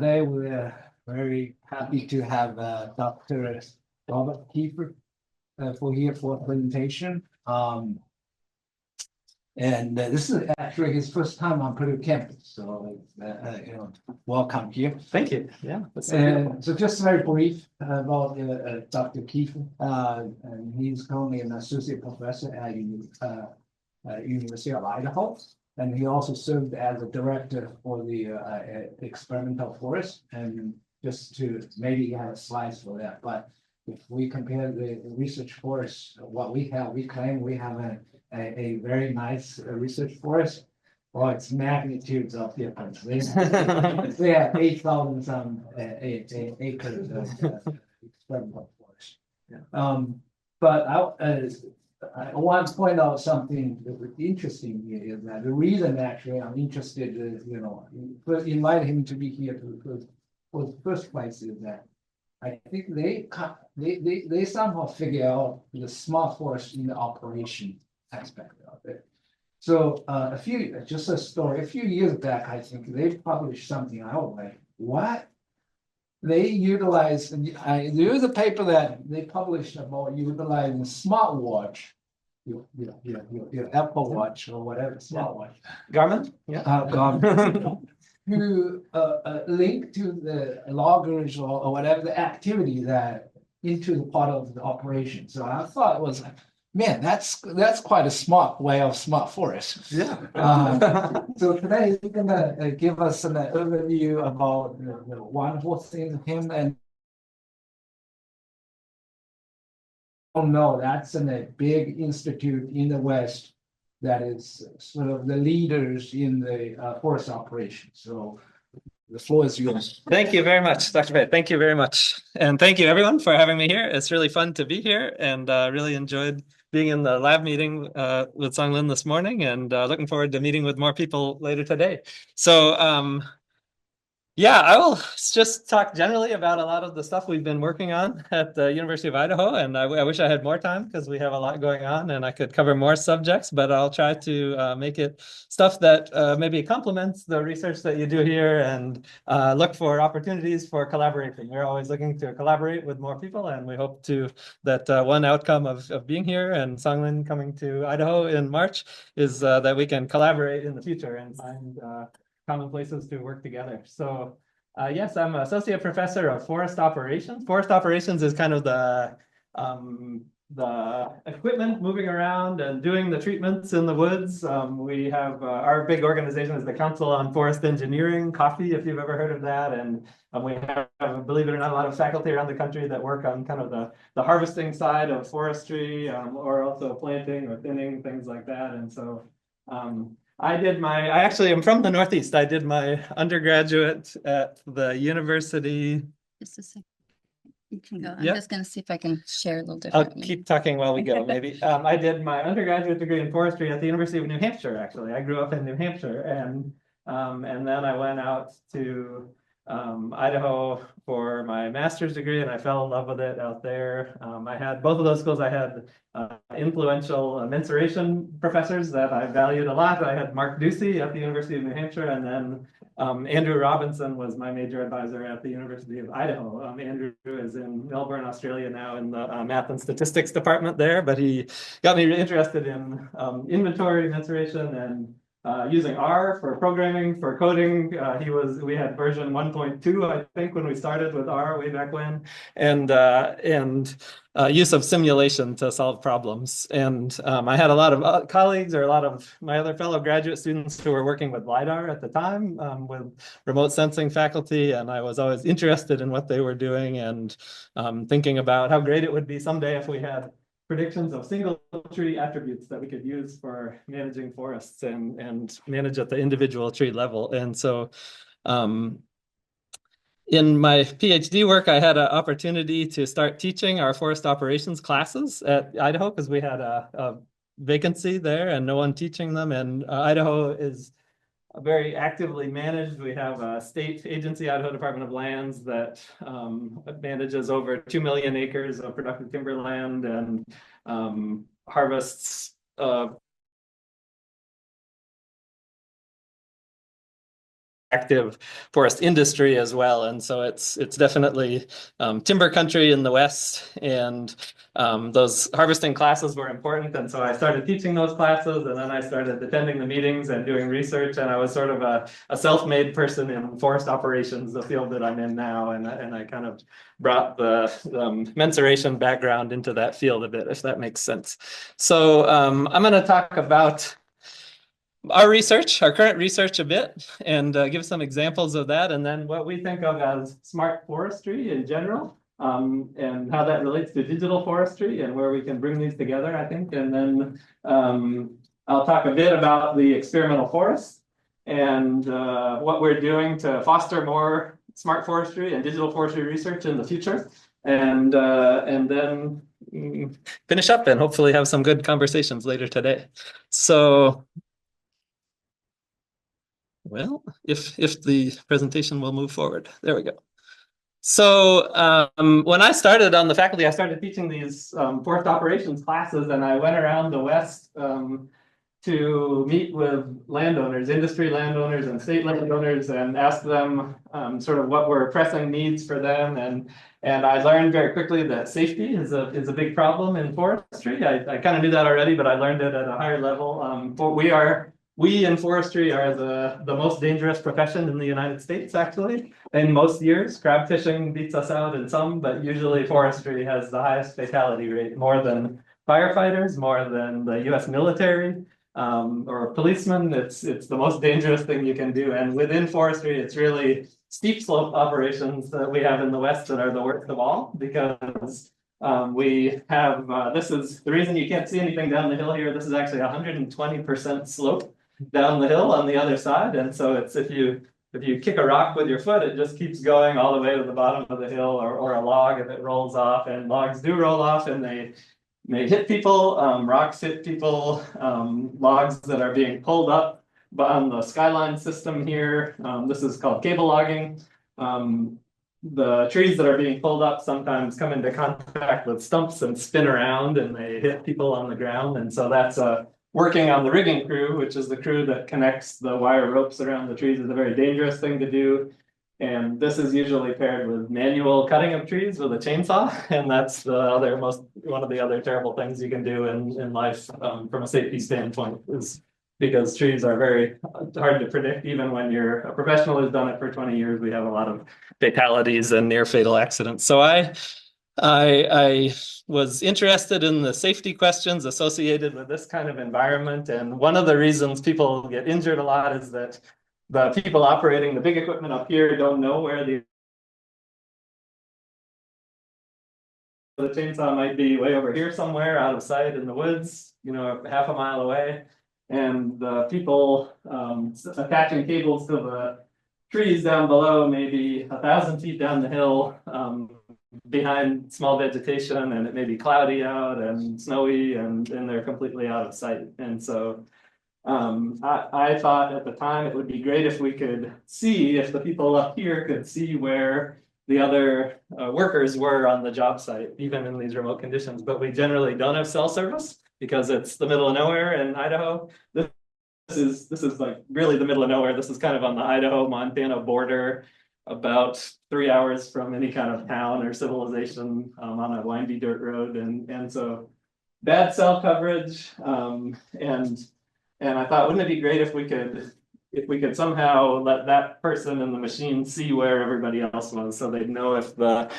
Today we're very happy to have Dr. Robert Keefe for a presentation. This is actually his first time on Purdue campus, so welcome here. Thank you. Yeah. So just very brief about Dr. Keefe. And he's currently an associate professor at University of Idaho. And he also served as a director for the experimental forest. And just to maybe have slides for that, but if we compare the research forest, what we have, we claim we have a very nice research forest. Well, it's magnitudes of difference. They have 8,000 some acres of experimental forest. Yeah. But I want to point out something that was interesting here is that the reason actually I'm interested is, invite him to be here for the first place is that I think they somehow figure out the smart forest in the operation aspect of it. So just a story, a few years back, I think they published something. I was like, what? They utilize, there is a paper that they published about utilizing smartwatch, your Apple Watch or whatever, smartwatch. Garmin? Yeah. Garmin. To link to the loggers or whatever the activity that into the part of the operation. So I thought it was like, man, that's quite a smart way of smart forest. Yeah. So today he's gonna give us an overview about the wonderful things him and that's in a big institute in the West that is sort of the leaders in the forest operation. So the floor is yours. Thank you very much, Dr. Fei. Thank you very much. And thank you everyone for having me here. It's really fun to be here and really enjoyed being in the lab meeting with Songlin this morning and looking forward to meeting with more people later today. So yeah, I will just talk generally about a lot of the stuff we've been working on at the University of Idaho. And I wish I had more time because we have a lot going on and I could cover more subjects, but I'll try to make it stuff that maybe complements the research that you do here and look for opportunities for collaboration. We're always looking to collaborate with more people, and we hope that one outcome of being here and Songlin coming to Idaho in March is that we can collaborate in the future and find common places to work together. So yes, I'm an associate professor of forest operations. Forest operations is kind of the equipment moving around and doing the treatments in the woods. We have our big organization is the Council on Forest Engineering, COFFE, if you've ever heard of that. And we have, believe it or not, a lot of faculty around the country that work on kind of the harvesting side of forestry, or also planting or thinning, things like that. And so I actually am from the Northeast. I did my undergraduate at the university. Just a second. You can go. I'm Yep. just going to see if I can share a little I'll differently. keep talking while we go, maybe. I did my undergraduate degree in forestry at the University of New Hampshire, actually. I grew up in New Hampshire, and then I went out to Idaho for my master's degree, and I fell in love with it out there. I had both of those schools. I had influential mensuration professors that I valued a lot. I had Mark Ducey at the University of New Hampshire, and then Andrew Robinson was my major advisor at the University of Idaho. Andrew is in Melbourne, Australia now in the math and statistics department there, but he got me really interested in inventory mensuration and using R for programming, for coding. We had version 1.2, I think, when we started with R way back when, and use of simulation to solve problems. And I had a lot of colleagues, or a lot of my other fellow graduate students who were working with LiDAR at the time, with remote sensing faculty, and I was always interested in what they were doing and thinking about how great it would be someday if we had predictions of single tree attributes that we could use for managing forests and manage at the individual tree level. And so in my PhD work, I had an opportunity to start teaching our forest operations classes at Idaho because we had a vacancy there and no one teaching them. And Idaho is very actively managed. We have a state agency, Idaho Department of Lands, that manages over 2 million acres of productive timberland and harvests active forest industry as well. And so it's definitely timber country in the West, and those harvesting classes were important. And so I started teaching those classes, and then I started attending the meetings and doing research. And I was sort of a self-made person in forest operations, the field that I'm in now. And I kind of brought the mensuration background into that field a bit, if that makes sense. So I'm going to talk about our research, our current research a bit, and give some examples of that, and then what we think of as smart forestry in general, and how that relates to digital forestry and where we can bring these together, I think. And then I'll talk a bit about the experimental forest and what we're doing to foster more smart forestry and digital forestry research in the future, and then finish up and hopefully have some good conversations later today. So, well, if the presentation will move forward, there we go. So when I started on the faculty, I started teaching these forest operations classes, and I went around the West to meet with landowners, industry landowners and state landowners, and ask them sort of what were pressing needs for them. And I learned very quickly that safety is a big problem in forestry. I kind of knew that already, but I learned it at a higher level. We in forestry are the most dangerous profession in the United States, actually. In most years, crab fishing beats us out in some, but usually forestry has the highest fatality rate, more than firefighters, more than the US military, or policemen. It's the most dangerous thing you can do. And within forestry, it's really steep slope operations that we have in the West that are the worst of all, because we have, this is the reason you can't see anything down the hill here. This is actually 120% slope down the hill on the other side. And so it's, if you kick a rock with your foot, it just keeps going all the way to the bottom of the hill, or a log if it rolls off. And logs do roll off, and they hit people. Rocks hit people. Logs that are being pulled up on the skyline system here. This is called cable logging. The trees that are being pulled up sometimes come into contact with stumps and spin around, and they hit people on the ground. And so that's working on the rigging crew, which is the crew that connects the wire ropes around the trees, is a very dangerous thing to do. And this is usually paired with manual cutting of trees with a chainsaw. And that's one of the other terrible things you can do in life from a safety standpoint, is because trees are very hard to predict. Even when you're a professional who's done it for 20 years, we have a lot of fatalities and near fatal accidents. So I was interested in the safety questions associated with this kind of environment. And one of the reasons people get injured a lot is that the people operating the big equipment up here don't know where the chainsaw might be way over here somewhere, out of sight in the woods, half a mile away. And the people attaching cables to the trees down below, maybe 1,000 feet down the hill, behind small vegetation, and it may be cloudy out and snowy, and they're completely out of sight. And so I thought at the time it would be great if we could see, if the people up here could see where the other workers were on the job site, even in these remote conditions. But we generally don't have cell service because it's the middle of nowhere in Idaho. This is like really the middle of nowhere. This is kind of on the Idaho-Montana border, about 3 hours from any kind of town or civilization, on a windy dirt road. And so bad cell coverage. And I thought, wouldn't it be great if we could somehow let that person in the machine see where everybody else was, so they'd know if the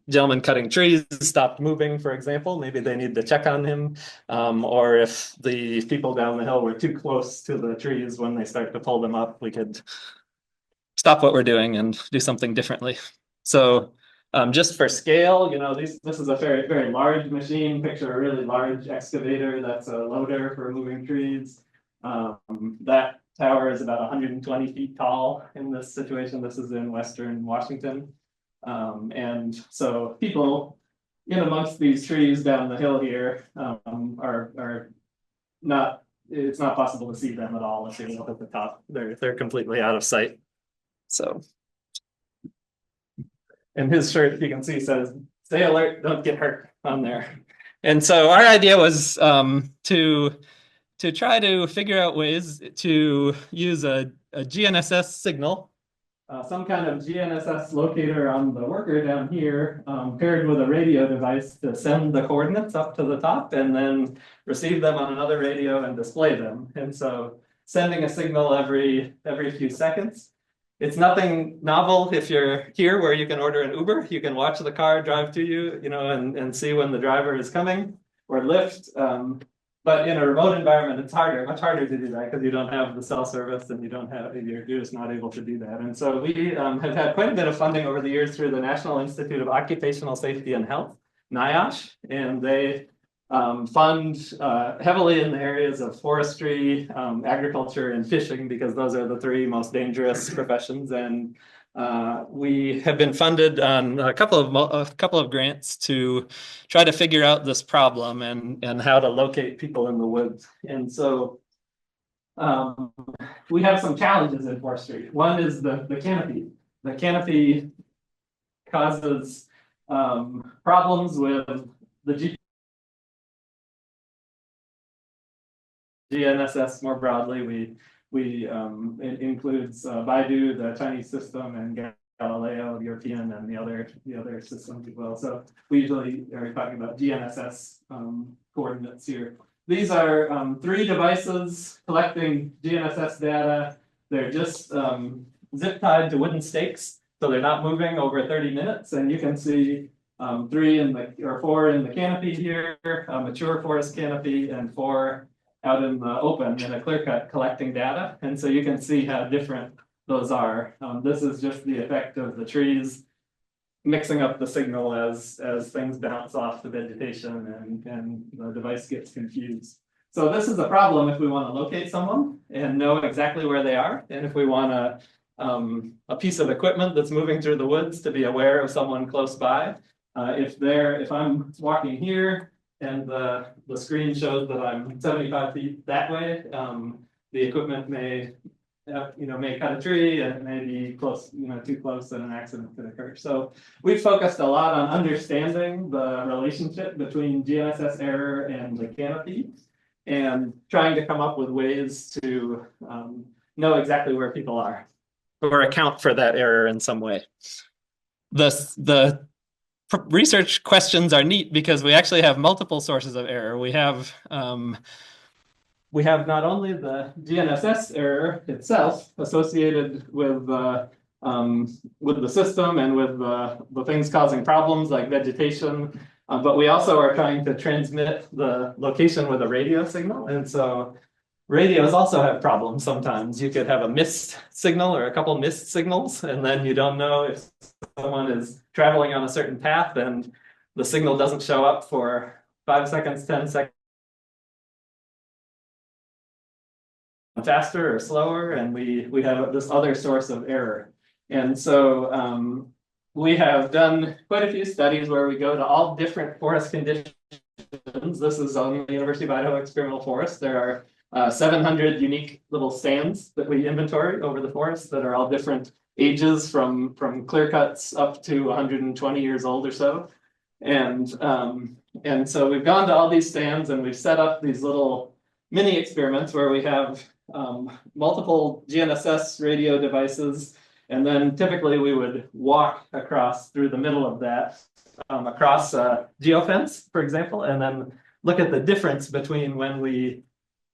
gentleman cutting trees stopped moving, for example, maybe they need to check on him, or if the people down the hill were too close to the trees when they start to pull them up, we could stop what we're doing and do something differently. So just for scale, this is a very, very large machine. Picture a really large excavator. That's a loader for moving trees. That tower is about 120 feet tall in this situation. This is in Western Washington. And so people in amongst these trees down the hill here are not, it's not possible to see them at all if you're up at the top. They're completely out of sight. So, and his shirt, if you can see, says, "Stay alert, don't get hurt," on there. And so our idea was to try to figure out ways to use a GNSS signal, some kind of GNSS locator on the worker down here, paired with a radio device to send the coordinates up to the top and then receive them on another radio and display them. And so sending a signal every few seconds. It's nothing novel if you're here where you can order an Uber, you can watch the car drive to you, and see when the driver is coming, or Lyft. But in a remote environment, it's much harder to do that because you don't have the cell service and you're just not able to do that. And so we have had quite a bit of funding over the years through the National Institute of Occupational Safety and Health, NIOSH, and they fund heavily in the areas of forestry, agriculture, and fishing, because those are the three most dangerous professions. And we have been funded on a couple of grants to try to figure out this problem and how to locate people in the woods. And so we have some challenges in forestry. One is the canopy. The canopy causes problems with the GNSS more broadly. It includes Baidu, the Chinese system, and Galileo, the European, and the other systems as well. So we usually are talking about GNSS coordinates here. These are 3 devices collecting GNSS data. They're just zip tied to wooden stakes, so they're not moving over 30 minutes. And you can see 4 in the canopy here, a mature forest canopy, and 4 out in the open in a clear cut collecting data. And so you can see how different those are. This is just the effect of the trees mixing up the signal as things bounce off the vegetation and the device gets confused. So this is a problem if we want to locate someone and know exactly where they are. And if we want a piece of equipment that's moving through the woods to be aware of someone close by. If I'm walking here, and the screen shows that I'm 75 feet that way, the equipment may cut a tree, and it may be close, too close, and an accident could occur. So we've focused a lot on understanding the relationship between GNSS error and the canopy, and trying to come up with ways to know exactly where people are, or account for that error in some way. The research questions are neat because we actually have multiple sources of error. We have not only the GNSS error itself associated with the system and with the things causing problems like vegetation, but we also are trying to transmit the location with a radio signal. And so radios also have problems sometimes. You could have a missed signal or a couple missed signals, and then you don't know if someone is traveling on a certain path and the signal doesn't show up for 5 seconds, 10 seconds, faster or slower, and we have this other source of error. And so we have done quite a few studies where we go to all different forest conditions. This is on the University of Idaho Experimental Forest. There are 700 unique little stands that we inventory over the forest that are all different ages, from clear cuts up to 120 years old or so. And so we've gone to all these stands and we've set up these little mini experiments where we have multiple GNSS radio devices, and then typically we would walk across through the middle of that, across a geofence, for example, and then look at the difference between when we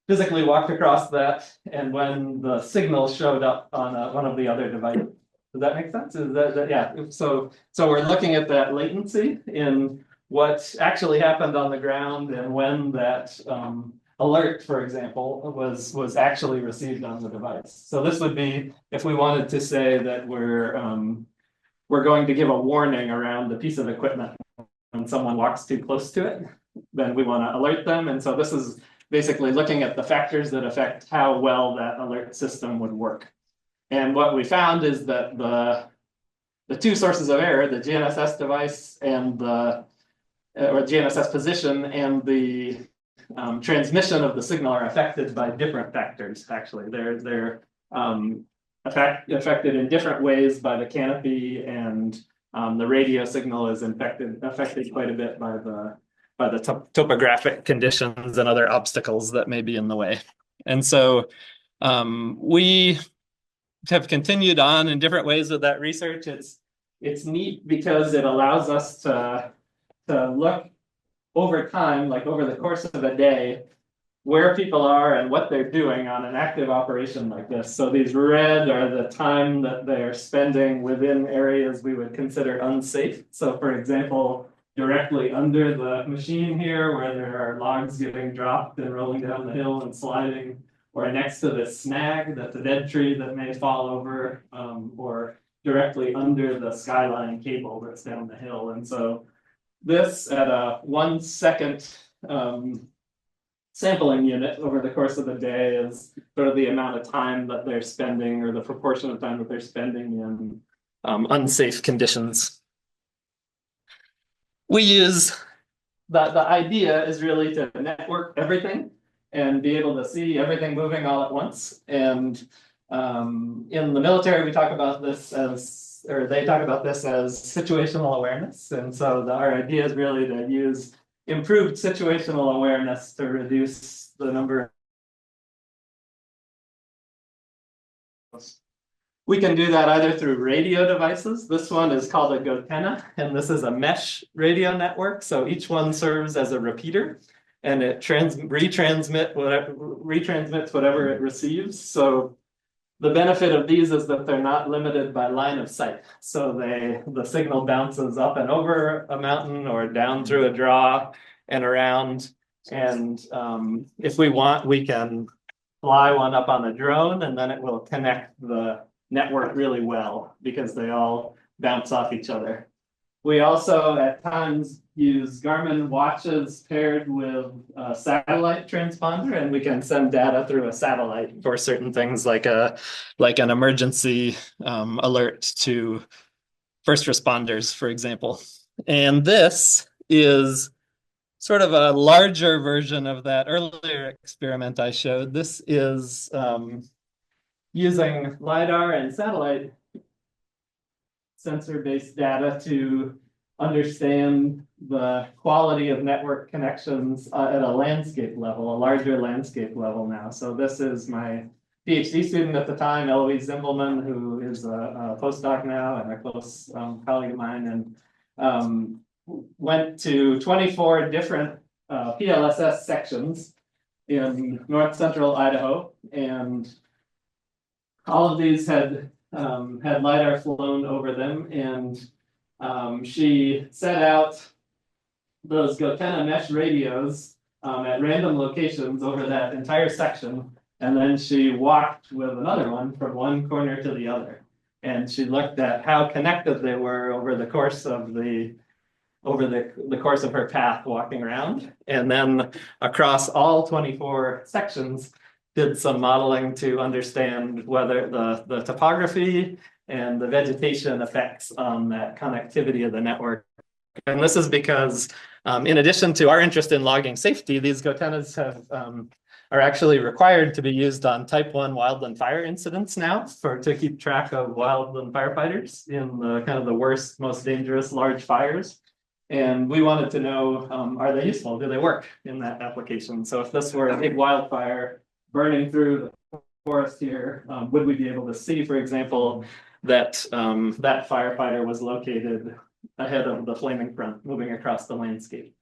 physically walked across that and when the signal showed up on one of the other devices. Does that make sense? Yeah. So we're looking at that latency in what actually happened on the ground and when that alert, for example, was actually received on the device. So this would be if we wanted to say that we're going to give a warning around a piece of equipment when someone walks too close to it, then we want to alert them. And so this is basically looking at the factors that affect how well that alert system would work. And what we found is that the 2 sources of error, the GNSS device and or GNSS position and the transmission of the signal, are affected by different factors. Actually, they're affected in different ways by the canopy, and the radio signal is affected quite a bit by the topographic conditions and other obstacles that may be in the way. And so we have continued on in different ways with that research. It's neat because it allows us to look over time, like over the course of a day, where people are and what they're doing on an active operation like this. So these red are the time that they're spending within areas we would consider unsafe. So for example, directly under the machine here where there are logs getting dropped and rolling down the hill and sliding, or next to this snag that's a dead tree that may fall over, or directly under the skyline cable that's down the hill. And so this at a 1 second sampling unit over the course of the day is sort of the amount of time that they're spending, or the proportion of time that they're spending in unsafe conditions. We use the idea is really to network everything and be able to see everything moving all at once. And in the military, we talk about this as, or they talk about this as situational awareness. And so our idea is really to use improved situational awareness to reduce the number. We can do that either through radio devices. This one is called a GoTenna, and this is a mesh radio network. So each one serves as a repeater, and it retransmits whatever it receives. So the benefit of these is that they're not limited by line of sight. So the signal bounces up and over a mountain or down through a draw and around. And if we want, we can fly one up on a drone, and then it will connect the network really well because they all bounce off each other. We also at times use Garmin watches paired with a satellite transponder, and we can send data through a satellite for certain things like an emergency alert to first responders, for example. And this is sort of a larger version of that earlier experiment I showed. This is using LiDAR and satellite sensor-based data to understand the quality of network connections at a landscape level, a larger landscape level now. So this is my PhD student at the time, Eloise Zimbelman, who is a postdoc now and a close colleague of mine, and went to 24 different PLSS sections in north central Idaho, and all of these had LiDAR flown over them, and she set out those GoTenna mesh radios at random locations over that entire section, and then she walked with another one from one corner to the other, and she looked at how connected they were over the course of the course of her path walking around, and then across all 24 sections did some modeling to understand whether the topography and the vegetation effects on that connectivity of the network. And this is because in addition to our interest in logging safety, these GoTennas are actually required to be used on type 1 wildland fire incidents now to keep track of wildland firefighters in the kind of the worst, most dangerous large fires. And we wanted to know, are they useful? Do they work in that application? So if this were a big wildfire burning through the forest here, would we be able to see, for example, that that firefighter was located ahead of the flaming front moving across the landscape?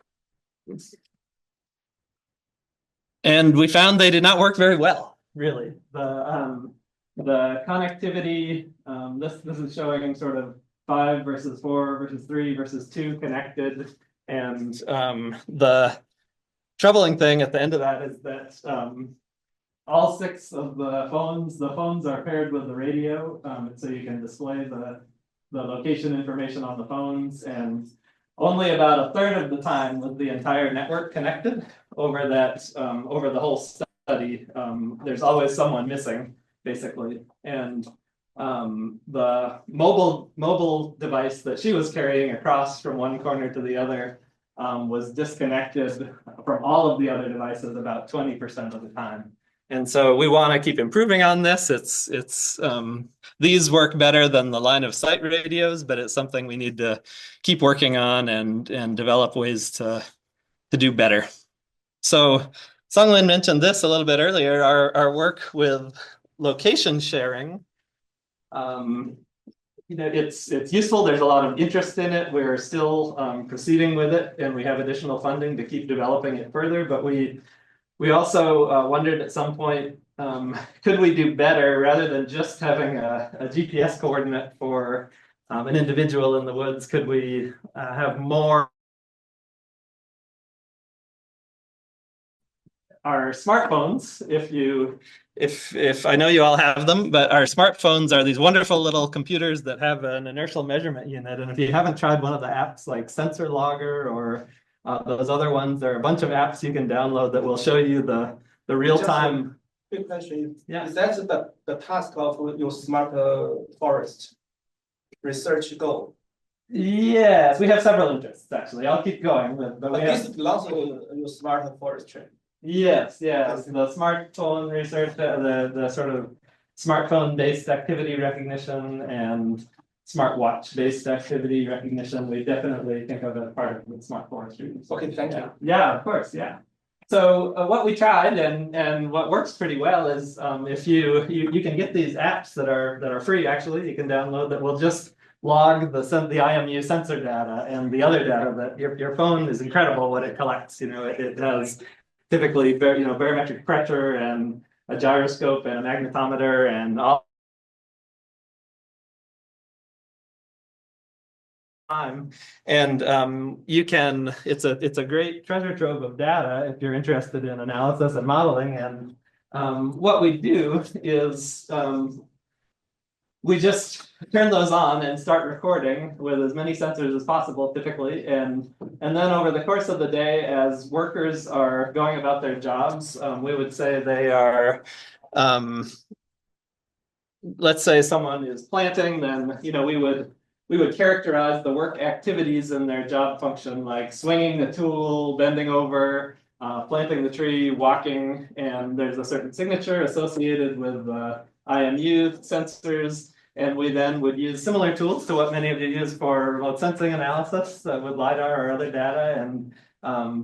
And we found they did not work very well, really. The connectivity, this is showing sort of 5 versus 4 versus 3 versus 2 connected. And the troubling thing at the end of that is that all 6 of the phones are paired with the radio, so you can display the location information on the phones, and only about 1/3 of the time was the entire network connected over that over the whole study. There's always someone missing, basically, and the mobile device that she was carrying across from one corner to the other was disconnected from all of the other devices about 20% of the time. And so we want to keep improving on this. These work better than the line of sight radios, but it's something we need to keep working on and develop ways to do better. So Songlin mentioned this a little bit earlier, our work with location sharing it's useful. There's a lot of interest in it. We're still proceeding with it, and we have additional funding to keep developing it further. But we also wondered at some point, could we do better rather than just having a GPS coordinate for an individual in the woods? Could we have more? Our smartphones, if I know you all have them, but our smartphones are these wonderful little computers that have an inertial measurement unit. And if you haven't tried one of the apps like Sensor Logger or those other ones, there are a bunch of apps you can download that will show you the real-time. Quick question. Yeah. Is that the task of your smart forest research goal? Yes, we have several interests actually. I'll keep going, but we This have. belongs to your smart forestry. Yes, the smartphone research, the sort of smartphone-based activity recognition and smartwatch-based activity recognition, we definitely think of as part of the smart forestry. Okay, thank you. Yeah, of course, yeah. So what we tried and what works pretty well is if you can get these apps that are free actually, you can download that will just log the IMU sensor data and the other data that your phone is incredible what it collects. It has typically barometric pressure and a gyroscope and a magnetometer and all time. And it's a great treasure trove of data if you're interested in analysis and modeling. And what we do is we just turn those on and start recording with as many sensors as possible, typically. And then over the course of the day, as workers are going about their jobs, we would say they are, let's say someone is planting, then we would characterize the work activities in their job function, like swinging the tool, bending over, planting the tree, walking, and there's a certain signature associated with IMU sensors, and we then would use similar tools to what many of you use for remote sensing analysis with LiDAR or other data and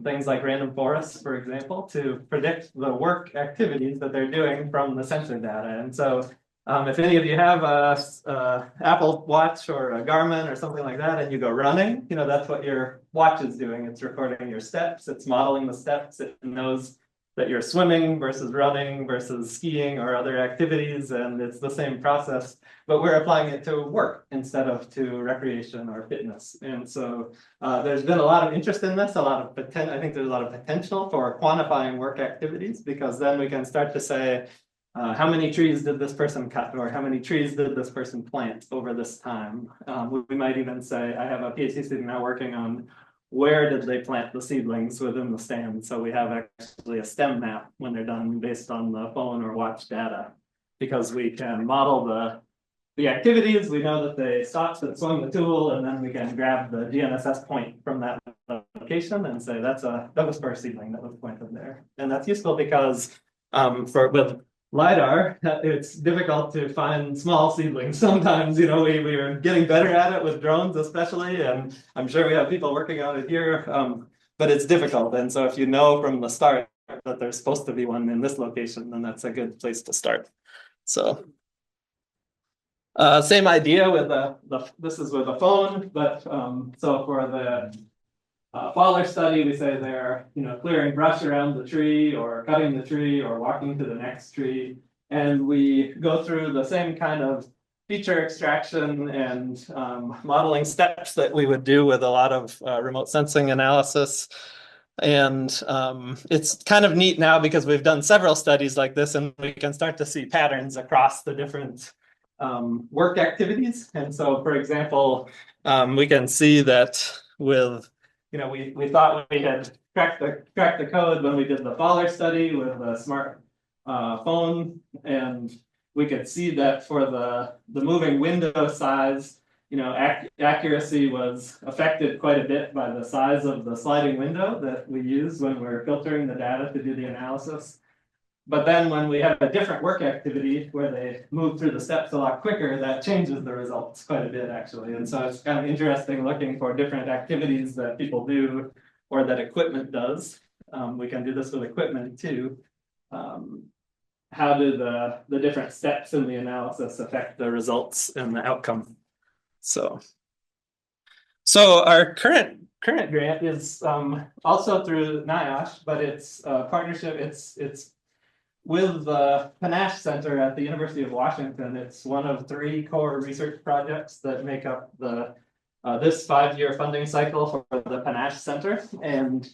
things like random forests, for example, to predict the work activities that they're doing from the sensor data. And so if any of you have a Apple Watch or a Garmin or something like that, and you go running, that's what your watch is doing. It's recording your steps. It's modeling the steps. It knows that you're swimming versus running versus skiing or other activities, and it's the same process, but we're applying it to work instead of to recreation or fitness. And so there's been a lot of interest in this, I think there's a lot of potential for quantifying work activities, because then we can start to say, how many trees did this person cut, or how many trees did this person plant over this time? We might even say, I have a PhD student now working on where did they plant the seedlings within the stand? So we have actually a stem map when they're done based on the phone or watch data, because we can model the activities. We know that they stopped and swung the tool, and then we can grab the GNSS point from that location and say that's a Douglas fir seedling that was planted there. And that's useful because with LiDAR, it's difficult to find small seedlings. Sometimes, we are getting better at it with drones, especially, and I'm sure we have people working on it here, but it's difficult. And so if you know from the start that there's supposed to be one in this location, then that's a good place to start. So same idea with this is with a phone, but so for the Fowler study, we say they're clearing brush around the tree or cutting the tree or walking to the next tree. And we go through the same kind of feature extraction and modeling steps that we would do with a lot of remote sensing analysis. And it's kind of neat now because we've done several studies like this, and we can start to see patterns across the different work activities. And so, for example, we can see that with we thought we had cracked the code when we did the Fowler study with the smart phone, and we could see that for the moving window size, accuracy was affected quite a bit by the size of the sliding window that we use when we're filtering the data to do the analysis. But then when we have a different work activity where they move through the steps a lot quicker, that changes the results quite a bit, actually. And so it's kind of interesting looking for different activities that people do or that equipment does. We can do this with equipment too. how do the different steps in the analysis affect the results and the outcome. So our current grant is also through NIOSH, but it's a partnership. It's with the Panache Center at the University of Washington. It's one of 3 core research projects that make up the this 5-year funding cycle for the Panache Center. And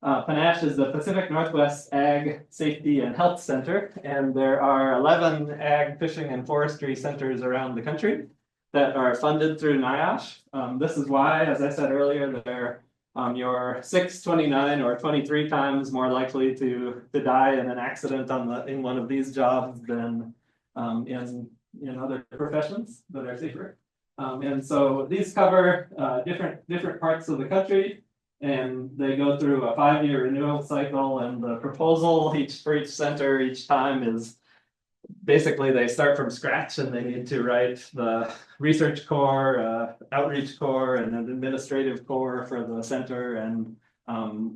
Panache is the Pacific Northwest Ag Safety and Health Center, and there are 11 ag, fishing, and forestry centers around the country that are funded through NIOSH. This is why, as I said earlier, they're you're 6, 29, or 23 times more likely to die in an accident in one of these jobs than in other professions that are safer. And so these cover different parts of the country, and they go through a 5-year renewal cycle. And the proposal for each center each time is basically they start from scratch, and they need to write the research core, outreach core, and an administrative core for the center. And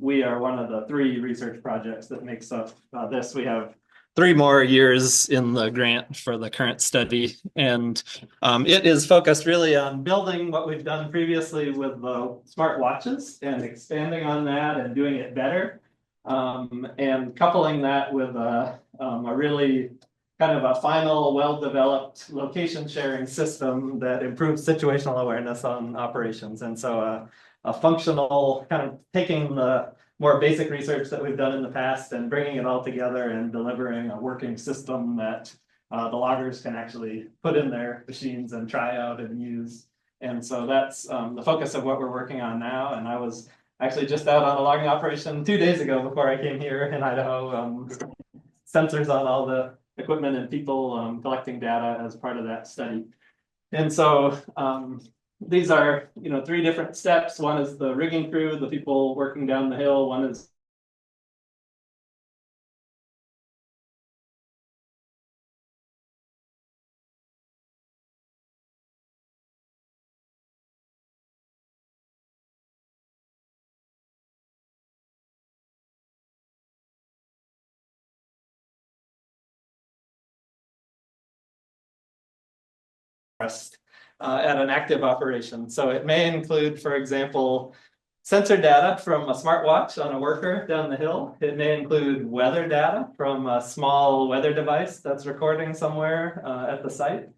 we are one of the 3 research projects that makes up this. We have 3 more years in the grant for the current study, and it is focused really on building what we've done previously with the smart watches and expanding on that and doing it better, and coupling that with a really kind of a final, well-developed location sharing system that improves situational awareness on operations. And so a functional kind of taking the more basic research that we've done in the past and bringing it all together and delivering a working system that the loggers can actually put in their machines and try out and use. And so that's the focus of what we're working on now. And I was actually just out on a logging operation 2 days ago before I came here in Idaho. Sensors on all the equipment and people collecting data as part of that study. And so these are 3 different steps. One is the rigging crew, the people working down the hill. One is at an active operation. So it may include, for example, sensor data from a smartwatch on a worker down the hill. It may include weather data from a small weather device that's recording somewhere at the site.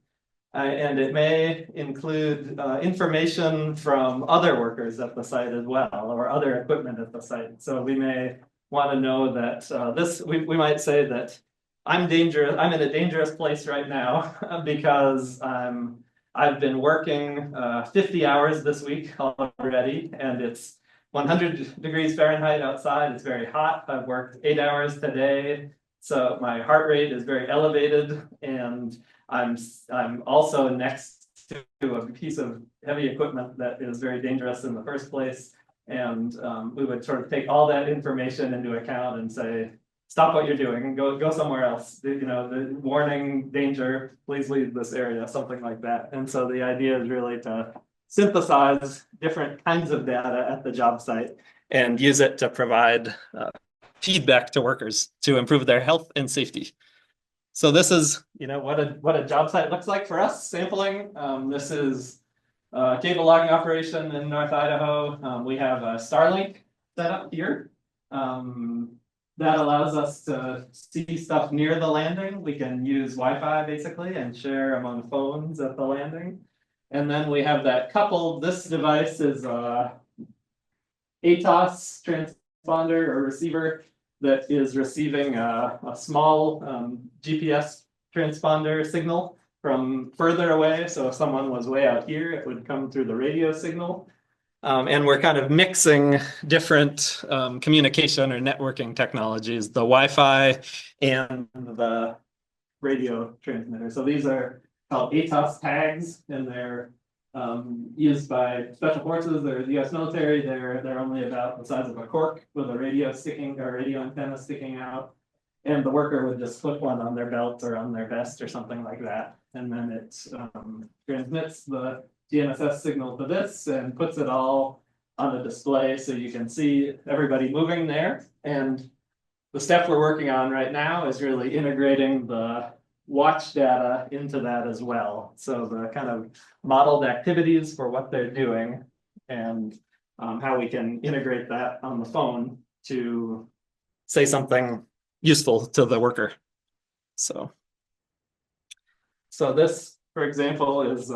And it may include information from other workers at the site as well, or other equipment at the site. So we may want to know that we might say that I'm in a dangerous place right now because I've been working 50 hours this week already, and it's 100 degrees Fahrenheit outside. It's very hot. I've worked 8 hours today, so my heart rate is very elevated, and I'm also next to a piece of heavy equipment that is very dangerous in the first place. And we would sort of take all that information into account and say, stop what you're doing and go somewhere else. The warning, danger, please leave this area, something like that. And so the idea is really to synthesize different kinds of data at the job site and use it to provide feedback to workers to improve their health and safety. So this is, what a job site looks like for us sampling. This is a cable logging operation in North Idaho. We have a Starlink set up here. That allows us to see stuff near the landing. We can use Wi-Fi basically and share among phones at the landing. And then we have that coupled. This device is a ATOS transponder or receiver that is receiving a small GPS transponder signal from further away. So if someone was way out here, it would come through the radio signal. And we're kind of mixing different communication or networking technologies, the Wi-Fi and the radio transmitter. So these are called ATOS tags, and they're used by special forces or the U.S. military. They're only about the size of a cork with a radio antenna sticking out. And the worker would just put one on their belt or on their vest or something like that. And then it transmits the GNSS signal to this and puts it all on a display so you can see everybody moving there. And the step we're working on right now is really integrating the watch data into that as well. So the kind of modeled activities for what they're doing and how we can integrate that on the phone to say something useful to the worker. So this, for example, is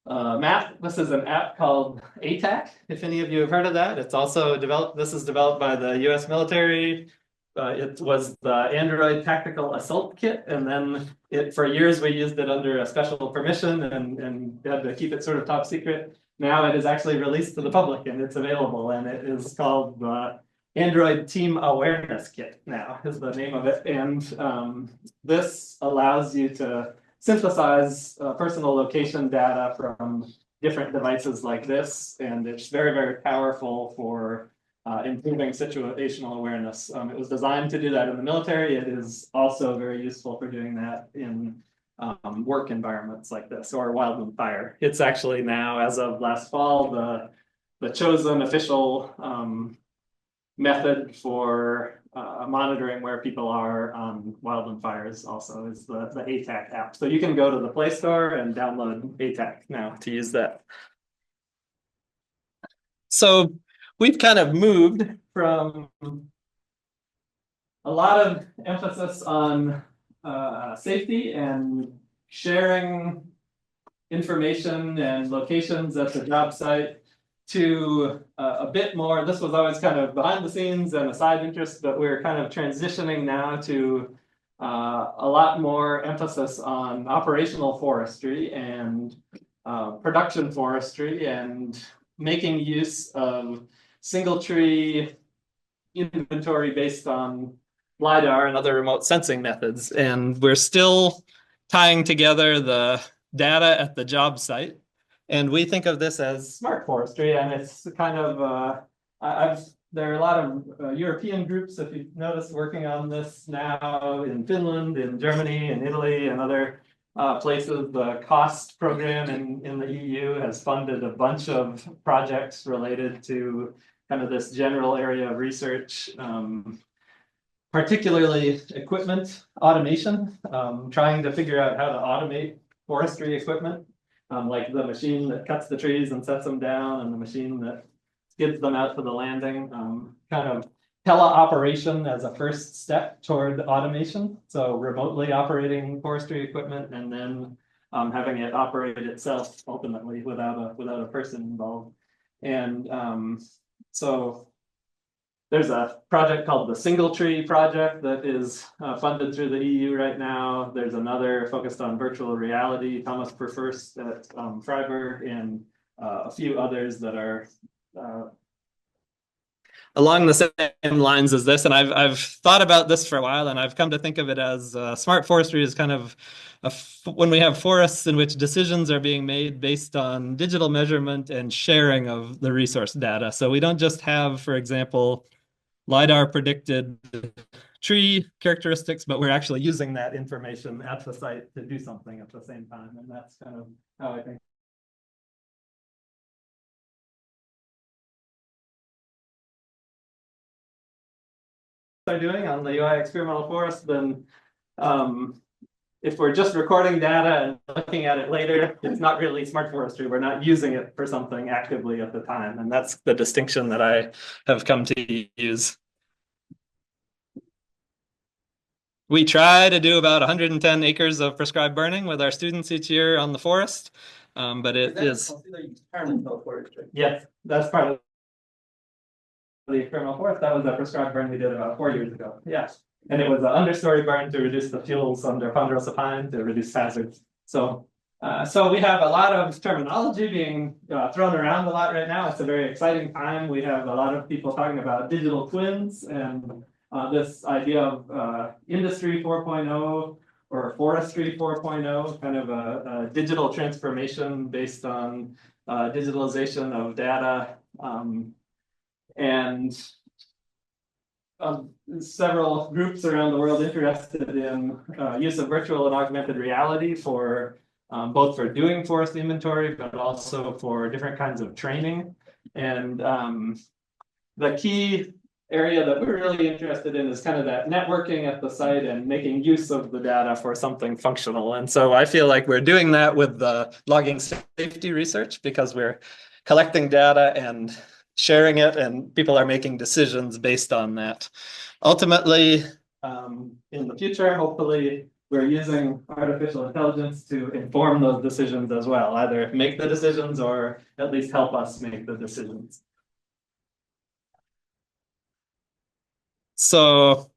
map. This is an app called ATAC, if any of you have heard of that. It's also developed, this is developed by the US military. It was the Android Tactical Assault Kit, and then for years we used it under a special permission and had to keep it sort of top secret. Now it is actually released to the public and it's available, and it is called the Android Team Awareness Kit now is the name of it. And this allows you to synthesize personal location data from different devices like this, and it's very, very powerful for improving situational awareness. It was designed to do that in the military. It is also very useful for doing that in work environments like this or wildland fire. It's actually now, as of last fall, the chosen official method for monitoring where people are on wildland fires also is the ATAC app. So you can go to the Play Store and download ATAC now to use that. So we've kind of moved from a lot of emphasis on safety and sharing information and locations at the job site to a bit more. This was always kind of behind the scenes and a side interest, but we're kind of transitioning now to a lot more emphasis on operational forestry and production forestry and making use of single tree inventory based on LiDAR and other remote sensing methods. And we're still tying together the data at the job site. And we think of this as smart forestry, and it's kind of, there are a lot of European groups, if you've noticed, working on this now in Finland, in Germany, in Italy, and other places. The COST program in the EU has funded a bunch of projects related to kind of this general area of research, particularly equipment automation, trying to figure out how to automate forestry equipment. Like the machine that cuts the trees and sets them down, and the machine that skids them out to the landing, kind of teleoperation as a first step toward automation. So remotely operating forestry equipment and then having it operate itself ultimately without a person involved. And so there's a project called the Single Tree Project that is funded through the EU right now. There's another focused on virtual reality, Thomas Perfirst at Freiburg, and a few others that are along the same lines as this. And I've thought about this for a while, and I've come to think of it as smart forestry is kind of when we have forests in which decisions are being made based on digital measurement and sharing of the resource data. So we don't just have, for example, LiDAR predicted tree characteristics, but we're actually using that information at the site to do something at the same time. And that's kind of how I think are doing on the UI experimental forest. Then if we're just recording data and looking at it later, it's not really smart forestry. We're not using it for something actively at the time. And that's the distinction that I have come to use. We try to do about 110 acres of prescribed burning with our students each year on the forest. But it is. Yes, that's part of the experimental forest. That was a prescribed burn we did about 4 years ago. Yes. And it was an understory burn to reduce the fuels under ponderosa pine to reduce hazards. So we have a lot of terminology being thrown around a lot right now. It's a very exciting time. We have a lot of people talking about digital twins and this idea of industry 4.0 or forestry 4.0, kind of a digital transformation based on digitalization of data. And several groups around the world interested in use of virtual and augmented reality for both for doing forest inventory, but also for different kinds of training. And the key area that we're really interested in is kind of that networking at the site and making use of the data for something functional. And so I feel like we're doing that with the logging safety research because we're collecting data and sharing it, and people are making decisions based on that. Ultimately, in the future, hopefully, we're using artificial intelligence to inform those decisions as well, either make the decisions or at least help us make the decisions. So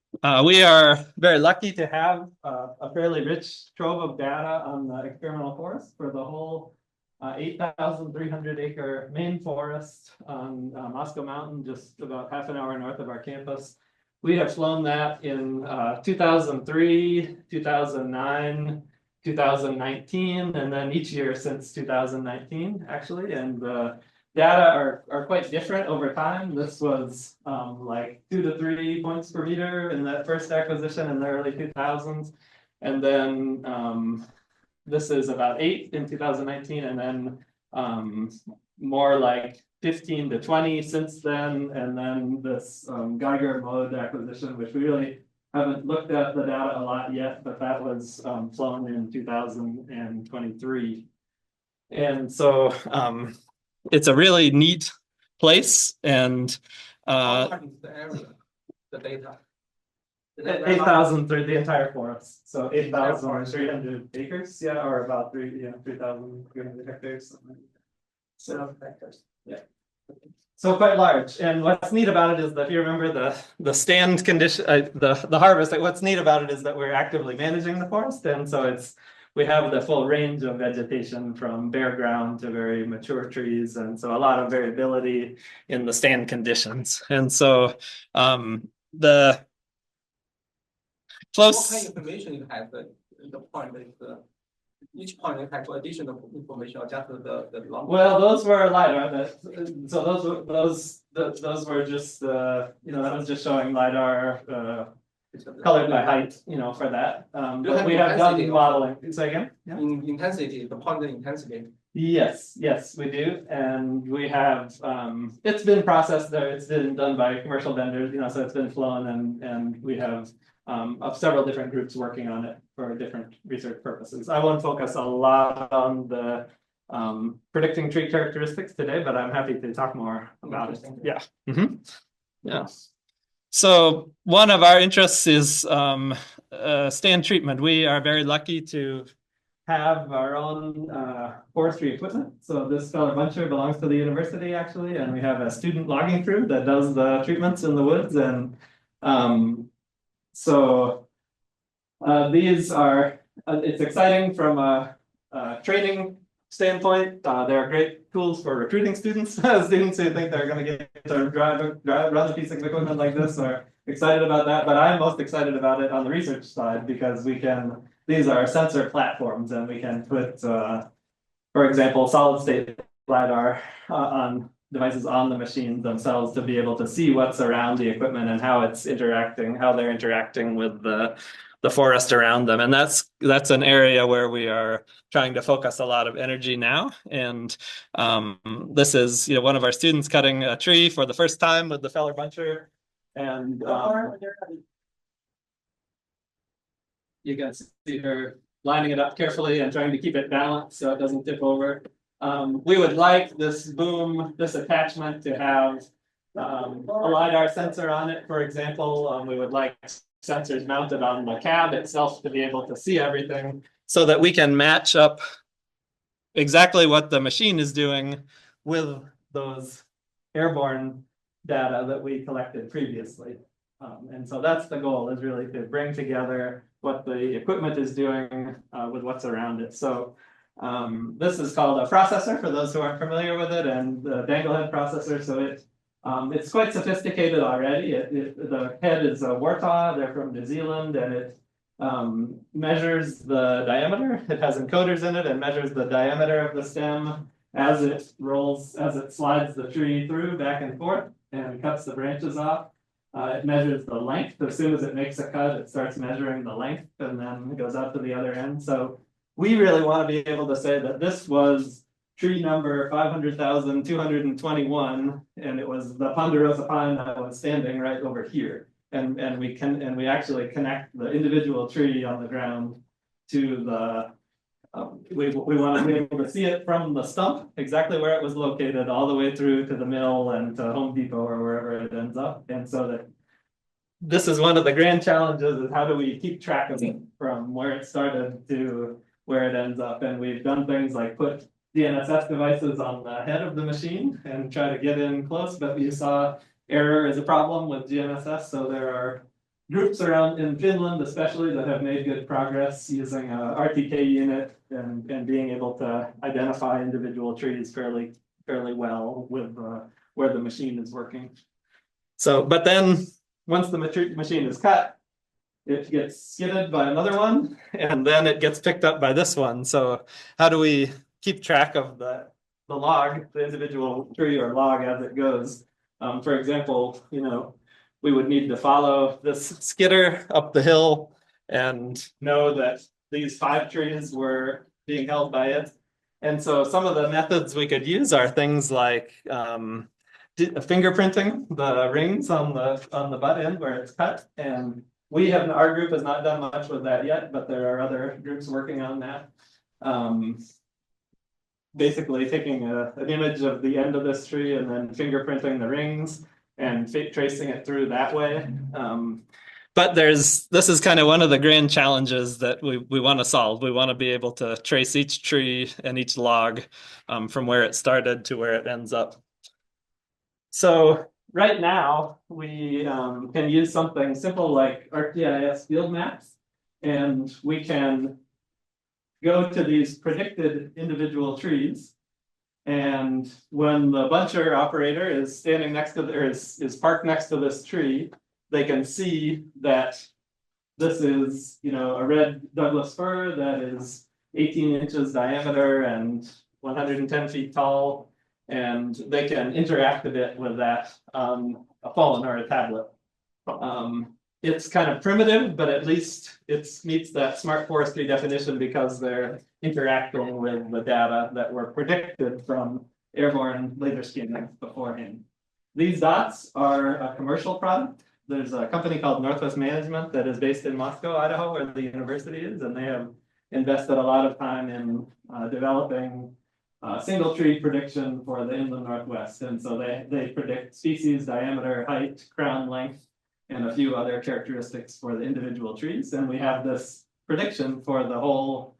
we are very lucky to have a fairly rich trove of data on the experimental forest for the whole 8,300 acre main forest on Moscow Mountain, just about half an hour north of our campus. We have flown that in 2003, 2009, 2019, and then each year since 2019, actually. And the data are quite different over time. This was like 2 to 3 points per meter in that first acquisition in the early 2000s. And then this is about 8 in 2019, and then more like 15 to 20 since then, and then this Geiger mode acquisition, which we really haven't looked at the data a lot yet, but that was flown in 2023. And so it's a really neat place, and How large is the area, the data? 8,000 through the entire forest, so 8,300 acres, yeah, or about 3,300 hectares. So hectares, yeah. So quite large, and what's neat about it is that if you remember the stand condition, the harvest. What's neat about it is that we're actively managing the forest, and so we have the full range of vegetation from bare ground to very mature trees, and so a lot of variability in the stand conditions, and so the What kind close. of information you have the point is each point you have additional information or just the long. Well, those were LiDAR. So those were just that was just showing LiDAR colored by height, for that. But we have done modeling. Say again? Yeah. In intensity, the point intensity. Yes, we do, and we have. It's been processed there. It's been done by commercial vendors, so it's been flown, and we have of several different groups working on it for different research purposes. I won't focus a lot on the predicting tree characteristics today, but I'm happy to talk more about it. Yeah. Yeah. So one of our interests is stand treatment. We are very lucky to have our own forestry equipment. So this feller buncher belongs to the university, actually, and we have a student logging crew that does the treatments in the woods. And so these are, it's exciting from a training standpoint. They're great tools for recruiting students. Students who think they're going to get to run a piece of equipment like this are excited about that. But I'm most excited about it on the research side because these are sensor platforms, and we can put, for example, solid state LiDAR on devices on the machines themselves to be able to see what's around the equipment and how they're interacting with the forest around them. And that's an area where we are trying to focus a lot of energy now. And this is one of our students cutting a tree for the first time with the feller buncher. And you can see her lining it up carefully and trying to keep it balanced so it doesn't tip over. We would like this attachment to have a LiDAR sensor on it, for example. We would like sensors mounted on the cab itself to be able to see everything so that we can match up exactly what the machine is doing with those airborne data that we collected previously. And so that's the goal, is really to bring together what the equipment is doing with what's around it. So this is called a processor for those who aren't familiar with it, and the danglehead processor. So it's quite sophisticated already. The head is a Wartaw. They're from New Zealand, and it measures the diameter. It has encoders in it and measures the diameter of the stem as it slides the tree through back and forth and cuts the branches off. It measures the length. As soon as it makes a cut, it starts measuring the length and then it goes out to the other end. So we really want to be able to say that this was tree number 500,221, and it was the ponderosa pine that was standing right over here. And we actually connect the individual tree on the ground to the we want to be able to see it from the stump, exactly where it was located, all the way through to the mill and to Home Depot or wherever it ends up. And so that this is one of the grand challenges, is how do we keep track of it from where it started to where it ends up. And we've done things like put GNSS devices on the head of the machine and try to get in close, but you saw error is a problem with GNSS. So there are groups around in Finland, especially, that have made good progress using a RTK unit and being able to identify individual trees fairly well with where the machine is working. So, but then once the machine is cut, it gets skidded by another one, and then it gets picked up by this one. So how do we keep track of the log, the individual tree or log as it goes? For example, we would need to follow this skidder up the hill and know that these 5 trees were being held by it. And so some of the methods we could use are things like fingerprinting the rings on the butt end where it's cut. And our group has not done much with that yet, but there are other groups working on that. Basically taking an image of the end of this tree and then fingerprinting the rings and tracing it through that way. But this is kind of one of the grand challenges that we want to solve. We want to be able to trace each tree and each log from where it started to where it ends up. So right now, we can use something simple like ArcGIS field maps, and we can go to these predicted individual trees. And when the buncher operator is standing next to is parked next to this tree, they can see that this is, a red Douglas fir that is 18 inches diameter and 110 feet tall, and they can interact a bit with that on a phone or a tablet. It's kind of primitive, but at least it meets that smart forestry definition because they're interacting with the data that were predicted from airborne laser scanning beforehand. These dots are a commercial product. There's a company called Northwest Management that is based in Moscow, Idaho, where the university is, and they have invested a lot of time in developing single tree prediction for the inland Northwest. And so they predict species, diameter, height, crown length, and a few other characteristics for the individual trees. And we have this prediction for the whole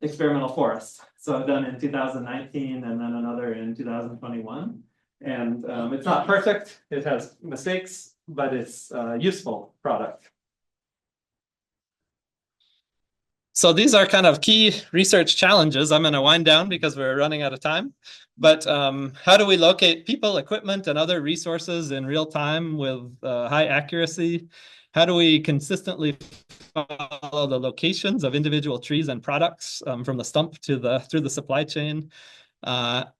experimental forest. So done in 2019 and then another in 2021. And it's not perfect, it has mistakes, but it's a useful product. So these are kind of key research challenges. I'm going to wind down because we're running out of time. But how do we locate people, equipment, and other resources in real time with high accuracy? How do we consistently follow the locations of individual trees and products from the stump to through the supply chain? Kind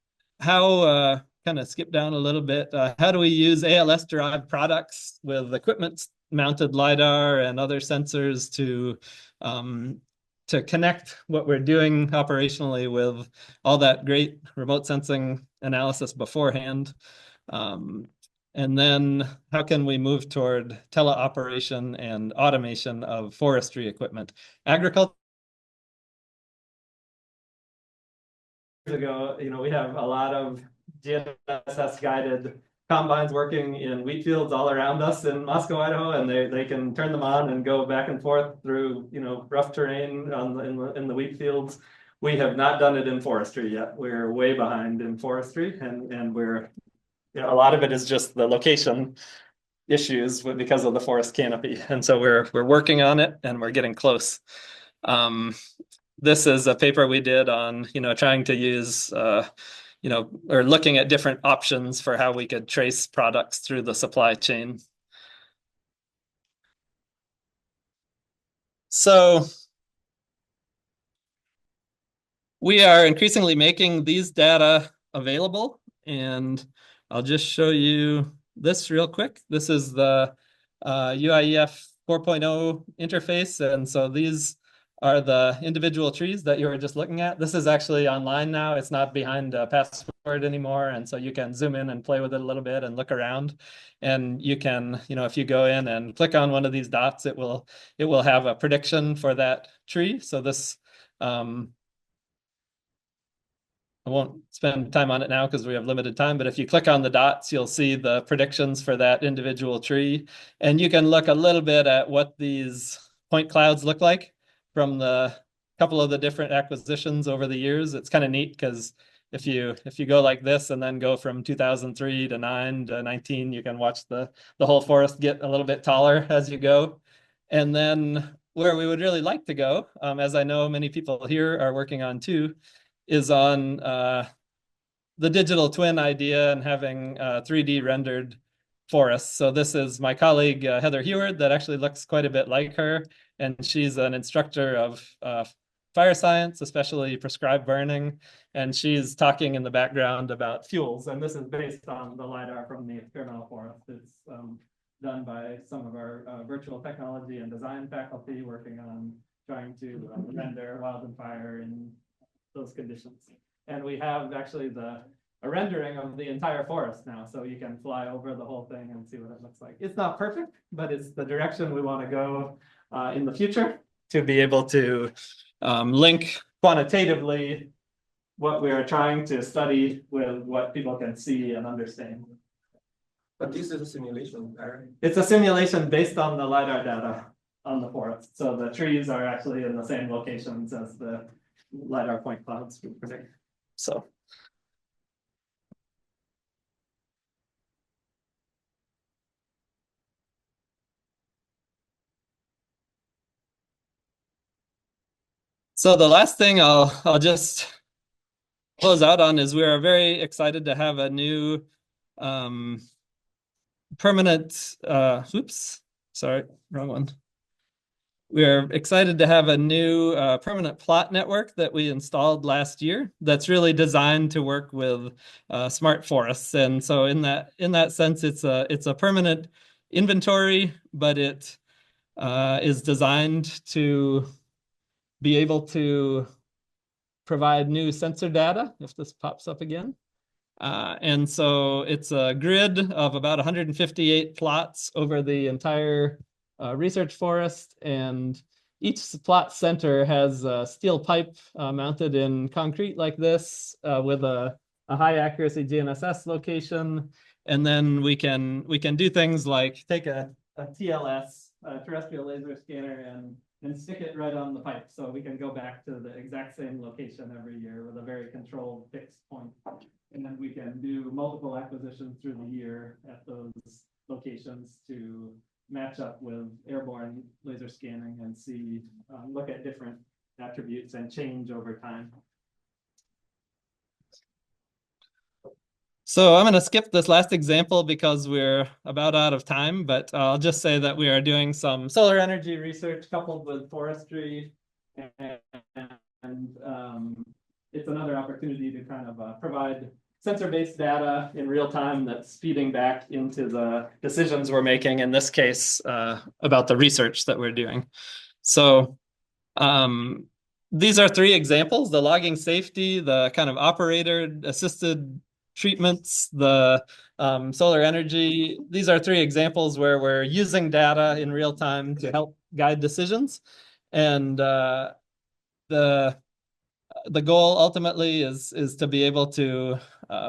of skip down a little bit. How do we use ALS-derived products with equipment-mounted LiDAR and other sensors to connect what we're doing operationally with all that great remote sensing analysis beforehand? And then how can we move toward teleoperation and automation of forestry equipment? Agriculture ago, we have a lot of GNSS guided combines working in wheat fields all around us in Moscow, Idaho, and they can turn them on and go back and forth through rough terrain in the wheat fields. We have not done it in forestry yet. We're way behind in forestry, and we're a lot of it is just the location issues because of the forest canopy, and so we're working on it and we're getting close. This is a paper we did on trying to use or looking at different options for how we could trace products through the supply chain. So we are increasingly making these data available, and I'll just show you this real quick. This is the UIEF 4.0 interface, and so these are the individual trees that you were just looking at. This is actually online now. It's not behind a password anymore. And so you can zoom in and play with it a little bit and look around. And you can, if you go in and click on one of these dots, it will have a prediction for that tree. So this, I won't spend time on it now because we have limited time, but if you click on the dots, you'll see the predictions for that individual tree. And you can look a little bit at what these point clouds look like from the couple of the different acquisitions over the years. It's kind of neat because if you go like this and then go from 2003 to 9 to 19, you can watch the whole forest get a little bit taller as you go. And then where we would really like to go, as I know many people here are working on too, is on the digital twin idea and having 3D rendered forests. So this is my colleague, Heather Heward, that actually looks quite a bit like her. And she's an instructor of fire science, especially prescribed burning. And she's talking in the background about fuels. And this is based on the LiDAR from the experimental forest. It's done by some of our virtual technology and design faculty working on trying to render wildfire in those conditions. And we have actually a rendering of the entire forest now, so you can fly over the whole thing and see what it looks like. It's not perfect, but it's the direction we want to go in the future to be able to link quantitatively what we are trying to study with what people can see and understand. But this is a simulation, right? It's a simulation based on the LiDAR data on the forest. So the trees are actually in the same locations as the LiDAR point clouds we predict. So. So the last thing I'll just close out on is we are very excited to have a new permanent, oops, sorry, wrong one. We're excited to have a new permanent plot network that we installed last year that's really designed to work with smart forests. And so in that sense, it's a permanent inventory, but it is designed to be able to provide new sensor data, if this pops up again. And so it's a grid of about 158 plots over the entire research forest, and each plot center has a steel pipe mounted in concrete like this with a high accuracy GNSS location. And then we can do things like take a TLS, a terrestrial laser scanner, and stick it right on the pipe. So we can go back to the exact same location every year with a very controlled fixed point. And then we can do multiple acquisitions through the year at those locations to match up with airborne laser scanning and see, look at different attributes and change over time. So I'm going to skip this last example because we're about out of time, but I'll just say that we are doing some solar energy research coupled with forestry, and it's another opportunity to kind of provide sensor-based data in real time that's feeding back into the decisions we're making, in this case, about the research that we're doing. So these are three examples: the logging safety, the kind of operator-assisted treatments, the solar energy. These are three examples where we're using data in real time to help guide decisions. And the goal ultimately is to be able to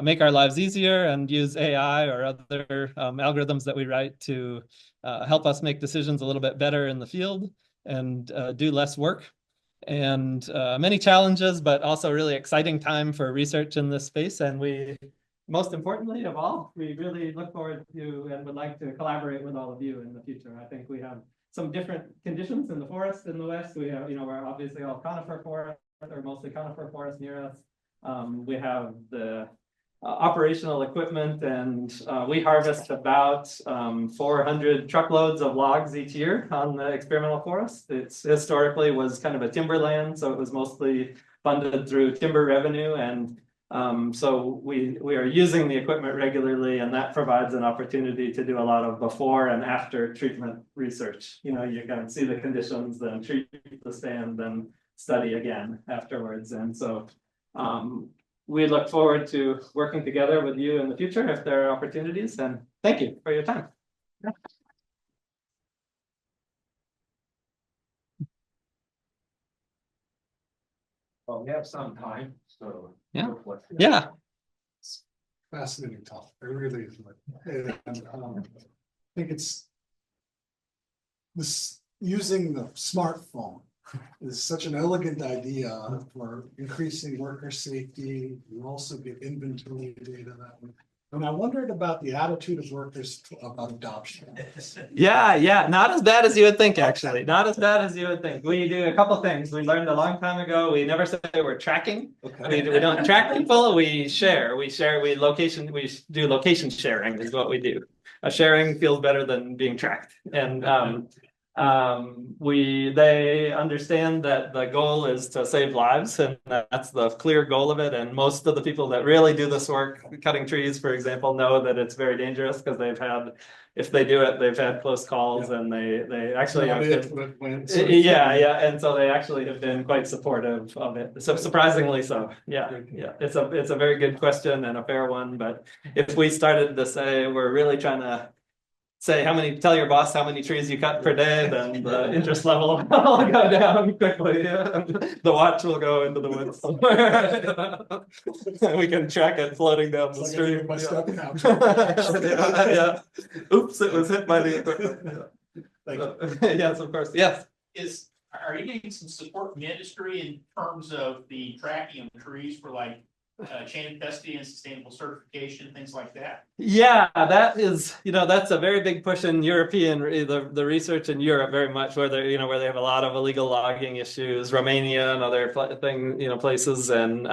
make our lives easier and use AI or other algorithms that we write to help us make decisions a little bit better in the field and do less work. And many challenges, but also a really exciting time for research in this space. And we, most importantly of all, we really look forward to and would like to collaborate with all of you in the future. I think we have some different conditions in the forest in the West. We have, we're obviously all conifer forest, or mostly conifer forest near us. We have the operational equipment, and we harvest about 400 truckloads of logs each year on the experimental forest. It's historically was kind of a timberland, so it was mostly funded through timber revenue, and So we are using the equipment regularly, and that provides an opportunity to do a lot of before and after treatment research. You know, you can see the conditions, then treat the stand, then study again afterwards. And so we look forward to working together with you in the future if there are opportunities. And thank you for your time. Well, we have some time, so. Yeah. Yeah. Fascinating topic. It really is. And, I think it's this using the smartphone is such an elegant idea for increasing worker safety. You also get inventory data that way. And I wondered about the attitude of workers about adoption. Yeah, not as bad as you would think, actually. Not as bad as you would think. We do a couple things. We learned a long time ago. We never say we're tracking. Okay. We don't track people. We share. We do location sharing is what we do. Sharing feels better than being tracked. And they understand that the goal is to save lives, and that's the clear goal of it. And most of the people that really do this work, cutting trees, for example, know that it's very dangerous because if they do it, they've had close calls, and they actually have been, yeah, and so they actually have been quite supportive of it. So surprisingly so, yeah. It's a very good question and a fair one. But if we started to say we're really trying to say tell your boss how many trees you cut per day, then the interest level will go down quickly. Yeah. The watch will go into the woods somewhere. We can track it floating down the street. Yeah. Oops, it was hit by the equipment. Yes, of course. Yes. Are you getting some support from the industry in terms of the tracking of trees for like chain of custody and sustainable certification, things like that? Yeah, that is, that's a very big push in the research in Europe very much, where they have a lot of illegal logging issues, Romania and other places, and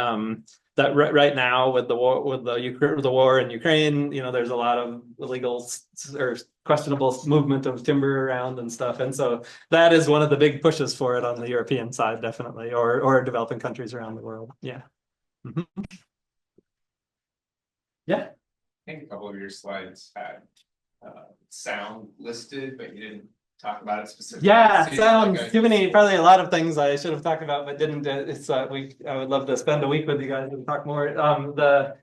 that right now with the war in Ukraine, there's a lot of illegal or questionable movement of timber around and stuff, and so that is one of the big pushes for it on the European side, definitely, or developing countries around the world. Yeah. Mm-hmm. Yeah. I think a couple of your slides had sound listed, but you didn't talk about it specifically. Yeah, sound. Probably a lot of things I should have talked about, but didn't. I would love to spend a week with you guys and talk more. The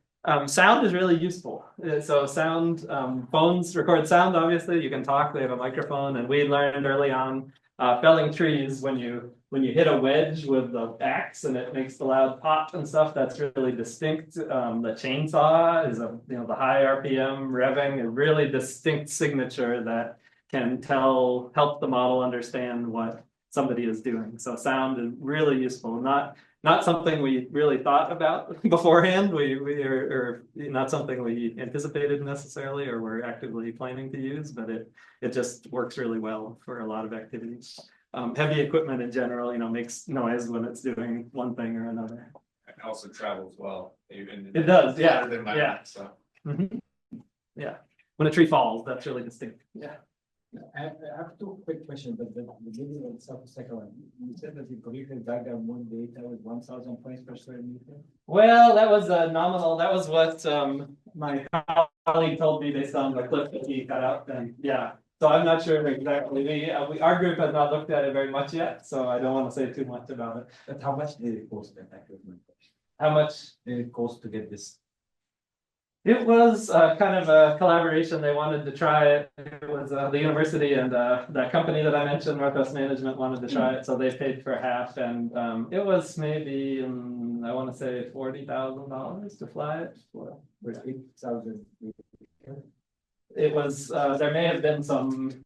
sound is really useful. So sound, phones record sound. Obviously, you can talk. They have a microphone, and we learned early on felling trees when you hit a wedge with the axe and it makes the loud pop and stuff, that's really distinct. The chainsaw is the high RPM revving, a really distinct signature that can help the model understand what somebody is doing. So sound is really useful. Not something we really thought about beforehand. We are not something we anticipated necessarily or were actively planning to use, but it just works really well for a lot of activities. Heavy equipment in general, makes noise when it's doing one thing or another. It also travels well. It does, yeah. Yeah. So. Mm-hmm. Yeah. When a tree falls, that's really distinct. Yeah. I have two quick questions, but the beginning of the second one. You said that the collected diagram one data with 1,000 points per square meter. Well, that was a nominal. That was what my colleague told me based on the clip that he cut out. And yeah, so I'm not sure exactly. Our group has not looked at it very much yet, so I don't want to say too much about it. But how much did it cost that equipment? How much did it cost to get this? It was kind of a collaboration. They wanted to try it. It was the university and that company that I mentioned, Northwest Management, wanted to try it, so they paid for half. And it was maybe, I want to say $40,000 to fly it. For 8,000. It was. There may have been some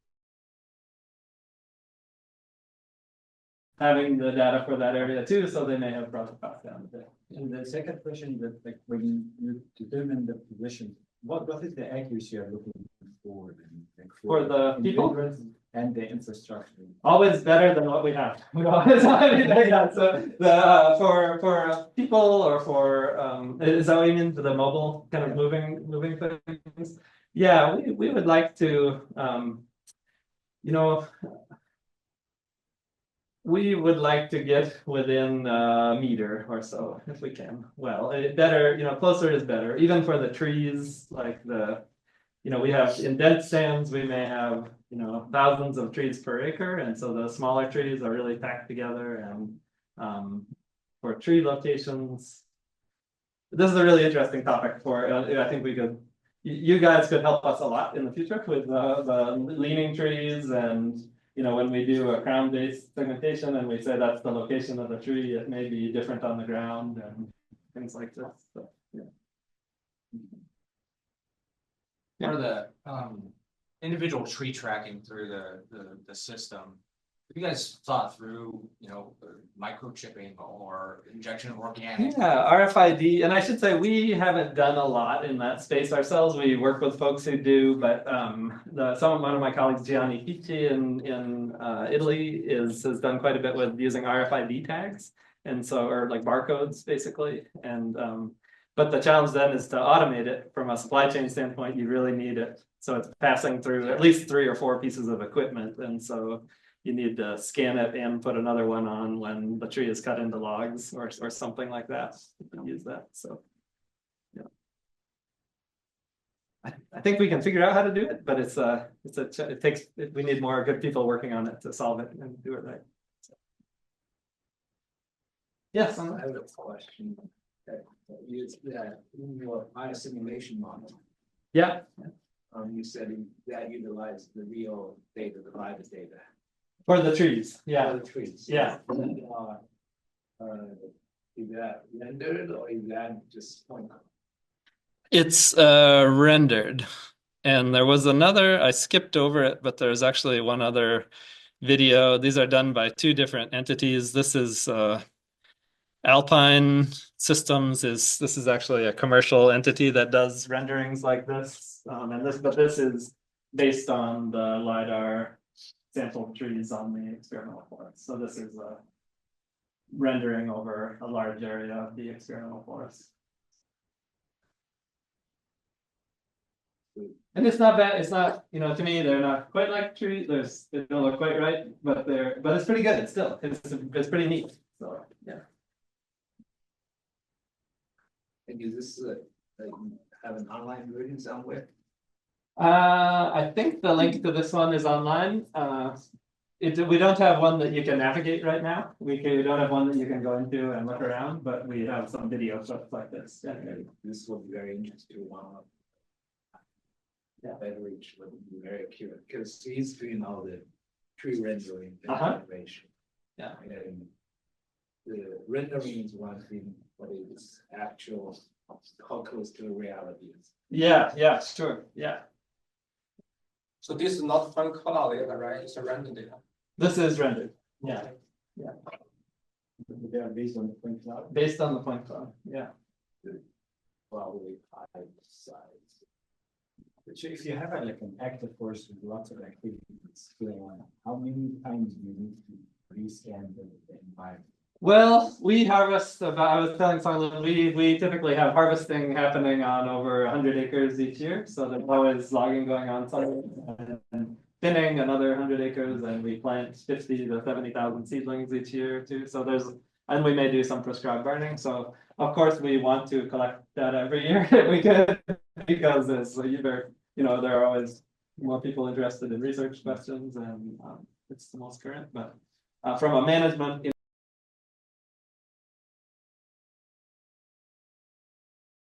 having the data for that area too, so they may have brought the cost down a bit. And the second question is that, like, when you determine the position, what is the accuracy you're looking for? For the people and the infrastructure. Always better than what we have. We always so for people or for is that what you mean for the mobile kind of moving things? Yeah, we would like to We would like to get within a meter or so if we can. Well, better, closer is better, even for the trees, like we have in dense stands, we may have, thousands of trees per acre. And so the smaller trees are really packed together and for tree locations. This is a really interesting topic for, I think you guys could help us a lot in the future with the leaning trees and when we do a crown-based segmentation and we say that's the location of the tree, it may be different on the ground and things like this. So, yeah. For the individual tree tracking through the system, have you guys thought through, microchipping or injection of organic? Yeah, RFID, and I should say we haven't done a lot in that space ourselves. We work with folks who do, but one of my colleagues, Gianni Keefe in Italy, has done quite a bit with using RFID tags, and so or like barcodes basically. And but the challenge then is to automate it from a supply chain standpoint. You really need it, so it's passing through at least 3 or 4 pieces of equipment, and so you need to scan it and put another one on when the tree is cut into logs or something like that. You can use that. So, yeah, I think we can figure out how to do it, but we need more good people working on it to solve it and do it right. So. Yes, I have a question. Use that in your simulation model. Yeah. You said that utilized the real data, the live data. For the trees, yeah. For the trees. Yeah. Is that rendered or is that just point? It's rendered. And there was another, I skipped over it, but there's actually one other video. These are done by 2 different entities. This is Alpine Systems this is actually a commercial entity that does renderings like this. But this is based on the LiDAR sample trees on the experimental forest. So this is a rendering over a large area of the experimental forest. And it's not bad. It's not, to me, they're not quite like trees. They don't look quite right, but it's pretty good. It's pretty neat. So yeah. And is this have an online version somewhere? I think the link to this one is online. We don't have one that you can navigate right now. We don't have one that you can go into and look around, but we have some video stuff like this. Yeah. This will be very interesting. Yeah, Beveridge would be very accurate because he's doing all the tree rendering information. Yeah. And the rendering is one thing, but it's actual how close to the reality is. Yeah, sure. Yeah. So this is not point cloud data, right? It's a random data. This is rendered. Yeah. They are based on the point cloud. Based on the point cloud. Yeah. Probably 5 sides. But if you have like an active forest with lots of activities going on, how many times do you need to rescan the environment? Well, we harvest I was telling Songlin, we typically have harvesting happening on over 100 acres each year. So there's always logging going on somewhere and thinning another 100 acres, and we plant 50 to 70,000 seedlings each year too. So and we may do some prescribed burning. So of course we want to collect that every year if we could, because it's either, there are always more people interested in research questions and it's the most current, but from a management